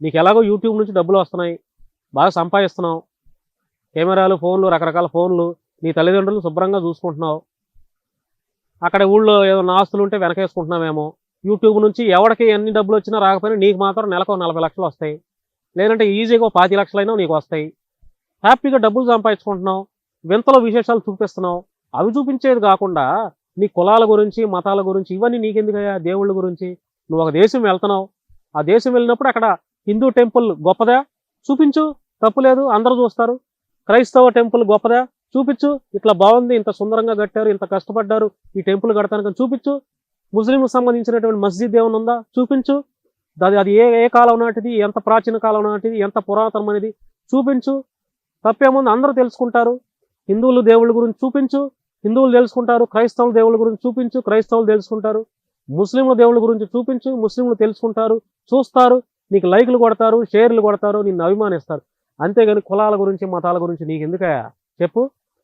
నీకు ఎలాగో యూట్యూబ్ నుంచి డబ్బులు వస్తున్నాయి, బాగా సంపాదిస్తున్నావు, కెమెరాలు, ఫోన్లు, రకరకాల ఫోన్లు, నీ తల్లిదండ్రులు శుభ్రంగా చూసుకుంటున్నావు. అక్కడ ఊళ్ళో ఏదైనా ఆస్తులు ఉంటే వెనకేసుకుంటున్నామేమో. యూట్యూబ్ నుంచి ఎవరికి ఎన్ని డబ్బులు వచ్చినా రాకపోయినా నీకు మాత్రం నెలకు 40 లక్షలు వస్తాయి, లేదంటే ఈజీగా 25 లక్షలైనా నీకు వస్తాయి. హ్యాపీగా డబ్బులు సంపాదించుకుంటున్నావు, వింతలో విశేషాలు చూపిస్తున్నావు. అవి చూపించేది కాకుండా నీ కులాల గురించి, మతాల గురించి ఇవన్నీ నీకెందుకయ్యా? దేవుళ్ళ గురించి. నువ్వు ఒక దేశం వెళ్తున్నావు, ఆ దేశం వెళ్ళినప్పుడు అక్కడ హిందూ టెంపుల్ గొప్పదా? చూపించు, తప్పులేదు, అందరూ చూస్తారు. క్రైస్తవ టెంపుల్ గొప్పదా? చూపించు, ఇట్లా బాగుంది, ఇంత సుందరంగా కట్టారు, ఇంత కష్టపడ్డారు ఈ టెంపుల్ కడతానికి చూపించు. ముస్లింలకు సంబంధించినటువంటి మస్జిద్ ఏమైనా ఉందా? చూపించు. అది ఏ ఏ కాలం నాటిది, ఎంత ప్రాచీన కాలం నాటిది, ఎంత పురాతనమైనది చూపించు. తప్పేముంది, అందరూ తెలుసుకుంటారు. హిందువులు దేవుళ్ళ గురించి చూపించు, హిందువులు తెలుసుకుంటారు. క్రైస్తవుల దేవుళ్ళ గురించి చూపించు, క్రైస్తవులు తెలుసుకుంటారు. ముస్లింల దేవుళ్ళ గురించి చూపించు, ముస్లింలు తెలుసుకుంటారు, చూస్తారు, నీకు లైకులు కొడతారు, షేర్లు కొడతారు, నిన్ను అభిమానిస్తారు. అంతేగాని కులాల గురించి, మతాల గురించి నీకు ఎందుకయ్యా చెప్పు.